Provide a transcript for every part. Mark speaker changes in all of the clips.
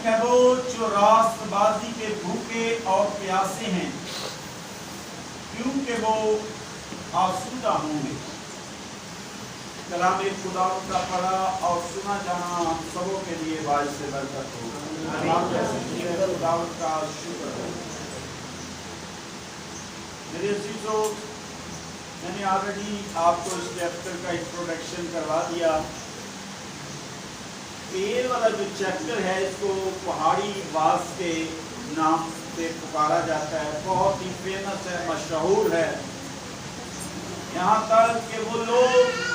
Speaker 1: ہے وہ جو راست بازی کے بھوکے اور پیاسے ہیں، کیونکہ وہ آسودہ ہوں گے۔ کلام خدا کا پڑھا اور سنا جانا ہم سبوں کے لیے باعث برکت ہو۔ خدا کا شکر ہے۔ میرے عزیزو، میں نے آلریڈی آپ کو اس چیپٹر کا انٹروڈکشن کروا دیا۔ یہ والا جو چیپٹر ہے اس کو پہاڑی واز کے نام سے پکارا جاتا ہے، بہت ہی فیمس ہے، مشہور ہے، یہاں تک کہ وہ لوگ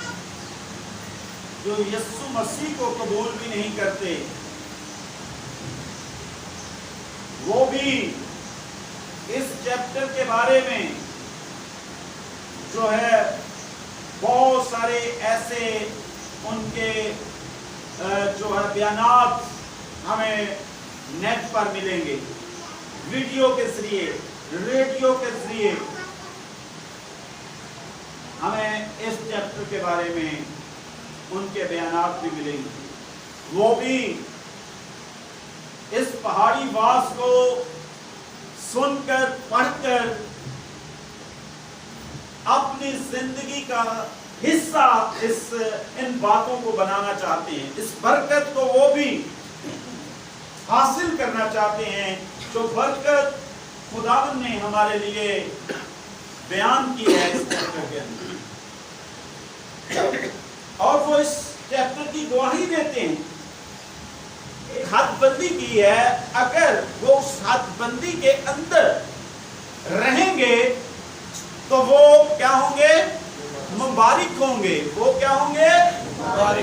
Speaker 1: جو یسوع مسیح کو قبول بھی نہیں کرتے وہ بھی اس چیپٹر کے بارے میں جو ہے بہت سارے ایسے ان کے جو ہے بیانات ہمیں نیٹ پر ملیں گے، ویڈیو کے ذریعے، ریڈیو کے ذریعے ہمیں اس چیپٹر کے بارے میں ان کے بیانات بھی ملیں گے۔ وہ بھی اس پہاڑی واز کو سن کر پڑھ کر اپنی زندگی کا حصہ ان باتوں کو بنانا چاہتے ہیں، اس برکت کو وہ بھی حاصل کرنا چاہتے ہیں جو برکت خداوند نے ہمارے لیے بیان کی ہے اس چیپٹر کے اندر، اور وہ اس چیپٹر کی گواہی دیتے ہیں۔ ایک حد بندی کی ہے، اگر وہ اس حد بندی کے اندر رہیں گے تو وہ کیا ہوں گے؟ مبارک ہوں گے۔ وہ کیا ہوں گے؟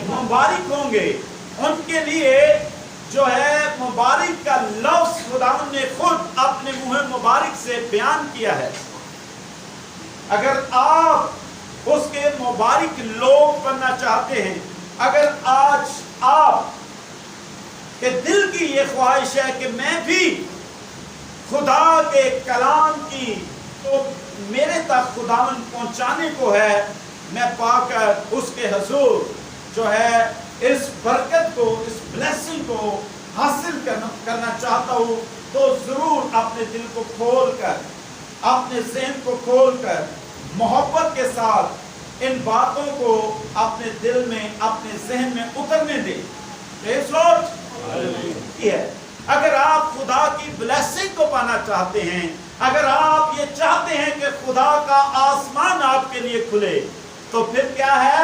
Speaker 1: مبارک ہوں گے۔ ان کے لیے جو ہے مبارک کا لفظ خداوند نے خود اپنے منہ مبارک سے بیان کیا ہے۔ اگر آپ اس کے مبارک لوگ بننا چاہتے ہیں، اگر آج آپ کے دل کی یہ خواہش ہے کہ میں بھی خدا کے کلام کی تو میرے تک خداوند پہنچانے کو ہے، میں پا کر اس کے حضور جو ہے اس برکت کو، اس بلیسنگ کو حاصل کرنا چاہتا ہوں، تو ضرور اپنے دل کو کھول کر، اپنے ذہن کو کھول کر محبت کے ساتھ ان باتوں کو اپنے دل میں، اپنے ذہن میں اترنے دیں۔ پریز لارڈ۔ اگر آپ خدا کی بلیسنگ کو پانا چاہتے ہیں، اگر آپ یہ چاہتے ہیں کہ خدا کا آسمان آپ کے لیے کھلے، تو پھر کیا ہے؟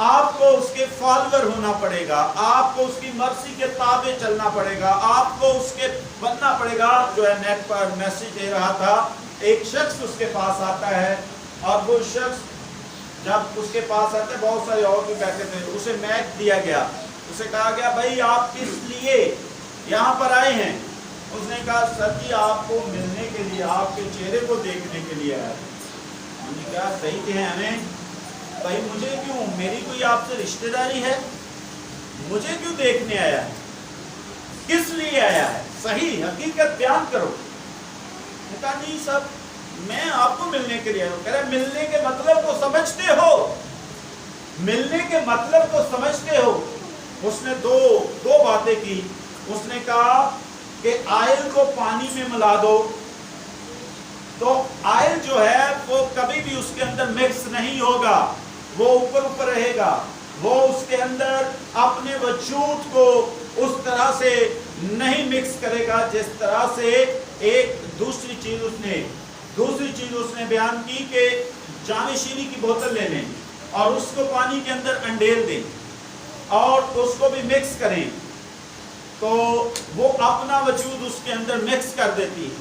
Speaker 1: آپ کو اس کے فالوور ہونا پڑے گا، آپ کو اس کی مرضی کے تابع چلنا پڑے گا، آپ کو اس کے بننا پڑے گا۔ جو ہے نیٹ پر میسج دے رہا تھا، ایک شخص اس کے پاس آتا ہے، اور وہ شخص جب اس کے پاس آتا ہے، بہت سارے اور بھی بیٹھے تھے، اسے میک دیا گیا، اسے کہا گیا بھائی آپ کس لیے یہاں پر آئے ہیں؟ اس نے کہا سر جی آپ کو ملنے کے لیے، آپ کے چہرے کو دیکھنے کے لیے آیا۔ انہوں نے کہا صحیح تھے ہمیں، بھائی مجھے کیوں، میری کوئی آپ سے رشتہ داری ہے؟ مجھے کیوں دیکھنے آیا ہے؟ کس لیے آیا ہے؟ صحیح حقیقت بیان کرو۔ نے کہا نہیں صاحب میں آپ کو ملنے کے لیے آیا ہوں۔ کہہ رہے ملنے کے مطلب کو سمجھتے ہو؟ ملنے کے مطلب کو سمجھتے ہو؟ اس نے دو باتیں کی۔ اس نے کہا کہ آئل کو پانی میں ملا دو، تو آئل جو ہے وہ کبھی بھی اس کے اندر مکس نہیں ہوگا، وہ اوپر رہے گا، وہ اس کے اندر اپنے وجود کو اس طرح سے نہیں مکس کرے گا جس طرح سے ایک دوسری چیز اس نے بیان کی کہ جام شیریں کی بوتل لے لیں اور اس کو پانی کے اندر انڈیل دیں اور اس کو بھی مکس کریں، تو وہ اپنا وجود اس کے اندر مکس کر دیتی ہے،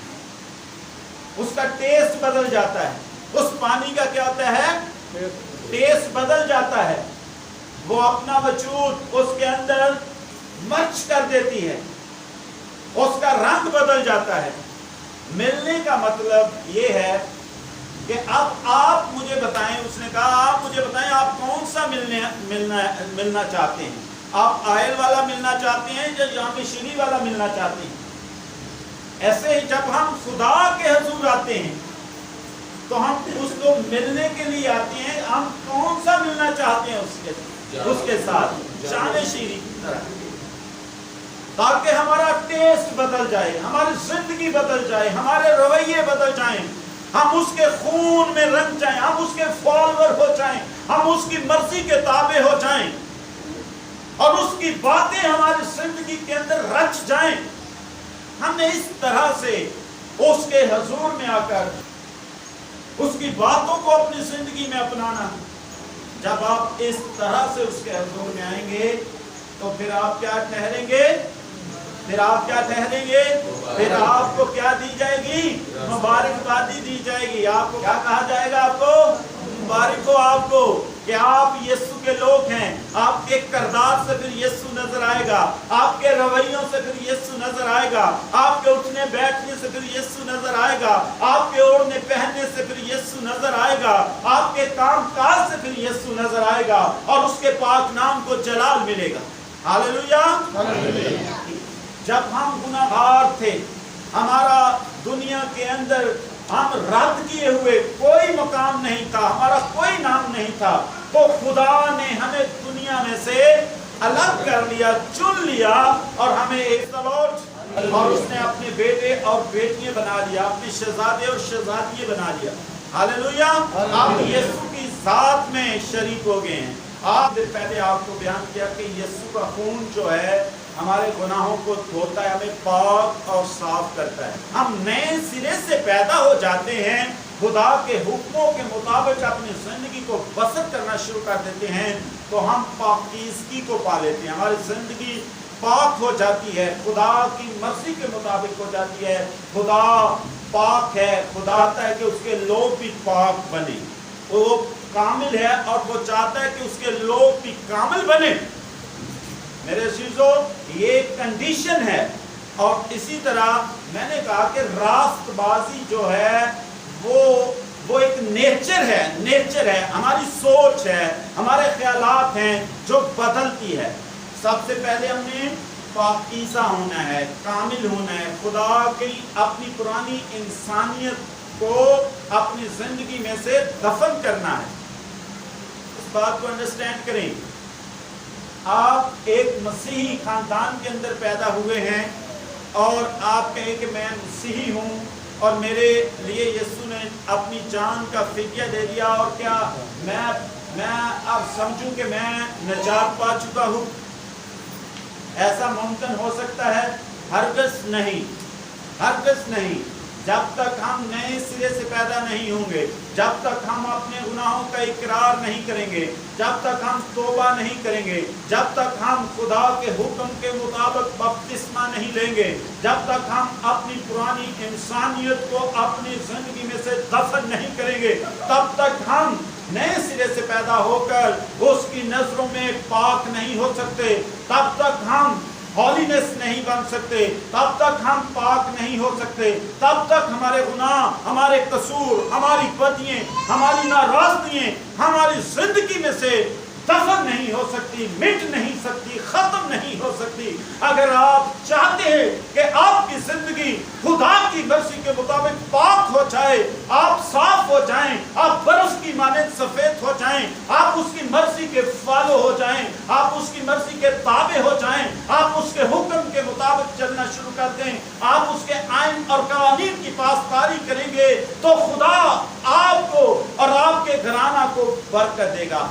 Speaker 1: اس کا ٹیسٹ بدل جاتا ہے، اس پانی کا کیا ہوتا ہے؟ ٹیسٹ بدل جاتا ہے، وہ اپنا وجود اس کے اندر مرچ کر دیتی ہے، اس کا رنگ بدل جاتا ہے۔ ملنے کا مطلب یہ ہے کہ اب آپ مجھے بتائیں، اس نے کہا آپ مجھے بتائیں آپ کون سا ملنا چاہتے ہیں؟ آپ آئل والا ملنا چاہتے ہیں یا جام شیریں والا ملنا چاہتے ہیں؟ ایسے ہی جب ہم خدا کے حضور آتے ہیں تو ہم اس کو ملنے کے لیے آتے ہیں، ہم کون سا ملنا چاہتے ہیں اس کے ساتھ؟ جام شیریں کی طرح۔ تاکہ ہمارا ٹیسٹ بدل جائے، ہماری زندگی بدل جائے، ہمارے رویے بدل جائیں، ہم اس کے خون میں رنگ جائیں، ہم اس کے فالوور ہو جائیں، ہم اس کی مرضی کے تابع ہو جائیں اور اس کی باتیں ہماری زندگی کے اندر رچ جائیں۔ ہم نے اس طرح سے اس کے حضور میں آ کر اس کی باتوں کو اپنی زندگی میں اپنانا۔ جب آپ اس طرح سے اس کے حضور میں آئیں گے تو پھر آپ کیا ٹھہریں گے؟ پھر آپ کیا ٹھہریں گے؟ پھر آپ کو کیا دی جائے گی؟ مبارکبادی دی جائے گی۔ آپ کو کیا کہا جائے گا؟ آپ کو مبارک ہو آپ کو کہ آپ یسوع کے لوگ ہیں۔ آپ کے کردار سے پھر یسوع نظر آئے گا، آپ کے رویوں سے پھر یسوع نظر آئے گا، آپ کے اٹھنے بیٹھنے سے پھر یسوع نظر آئے گا، آپ کے اوڑھنے پہننے سے پھر یسوع نظر آئے گا، آپ کے کام کاج سے پھر یسوع نظر آئے گا اور اس کے پاک نام کو جلال ملے گا۔ ہاللیلویہ۔ جب ہم گناہگار تھے، ہمارا دنیا کے اندر ہم رد کیے ہوئے، کوئی مقام نہیں تھا، ہمارا کوئی نام نہیں تھا، تو خدا نے ہمیں دنیا میں سے الگ کر لیا، چن لیا اور ہمیں ایک سلوٹ اور اس نے اپنے بیٹے اور بیٹیاں بنا لیا، اپنے شہزادے اور شہزادیاں بنا لیا۔ ہاللیلویہ۔ آپ یسوع کی ذات میں شریک ہو گئے ہیں۔ آپ نے پہلے آپ کو بیان کیا کہ یسوع کا خون جو ہے ہمارے گناہوں کو دھوتا ہے، ہمیں پاک اور صاف کرتا ہے، ہم نئے سرے سے پیدا ہو جاتے ہیں، خدا کے حکموں کے مطابق اپنی زندگی کو بسر کرنا شروع کر دیتے ہیں تو ہم پاکیزگی کو پا لیتے ہیں، ہماری زندگی پاک ہو جاتی ہے، خدا کی مرضی کے مطابق ہو جاتی ہے۔ خدا پاک ہے، خدا چاہتا ہے کہ اس کے لوگ بھی پاک بنے، وہ کامل ہے اور وہ چاہتا ہے کہ اس کے لوگ بھی کامل بنے۔ میرے عزیزو، یہ کنڈیشن ہے۔ اور اسی طرح میں نے کہا کہ راست بازی جو ہے وہ ایک نیچر ہے، ہماری سوچ ہے، ہمارے خیالات ہیں جو بدلتی ہے۔ سب سے پہلے ہم نے پاکیزہ ہونا ہے، کامل ہونا ہے، خدا کی اپنی پرانی انسانیت کو اپنی زندگی میں سے دفن کرنا ہے۔ اس بات کو انڈرسٹینڈ کریں۔ آپ ایک مسیحی خاندان کے اندر پیدا ہوئے ہیں اور آپ کہیں کہ میں مسیحی ہوں اور میرے لیے یسوع نے اپنی جان کا فدیہ دے دیا اور کیا میں اب سمجھوں کہ میں نجات پا چکا ہوں؟ ایسا ممکن ہو سکتا ہے؟ ہرگز نہیں، ہرگز نہیں۔ جب تک ہم نئے سرے سے پیدا نہیں ہوں گے، جب تک ہم اپنے گناہوں کا اقرار نہیں کریں گے، جب تک ہم توبہ نہیں کریں گے، جب تک ہم خدا کے حکم کے مطابق بپتسمہ نہیں لیں گے، جب تک ہم اپنی پرانی انسانیت کو اپنی زندگی میں سے دفن نہیں کریں گے، تب تک ہم نئے سرے سے پیدا ہو کر اس کی نظروں میں پاک نہیں ہو سکتے، تب تک ہم ہالینس نہیں بن سکتے، تب تک ہم پاک نہیں ہو سکتے، تب تک ہمارے گناہ، ہمارے قصور، ہماری بدیاں، ہماری ناراضگیاں ہماری زندگی میں سے دفن نہیں ہو سکتی، مٹ نہیں سکتی، ختم نہیں ہو سکتی۔ اگر آپ چاہتے ہیں کہ آپ کی زندگی خدا کی مرضی کے مطابق پاک ہو جائے، آپ صاف ہو جائیں، آپ برف کی مانند سفید ہو جائیں، آپ اس کی مرضی کے فالو ہو جائیں، آپ اس کی مرضی کے تابع ہو جائیں، آپ اس کے حکم کے مطابق چلنا شروع کر دیں، آپ اس کے آئین اور قوانین کی پاسداری کریں گے تو خدا آپ کو اور آپ کے گھرانہ کو برکت دے گا۔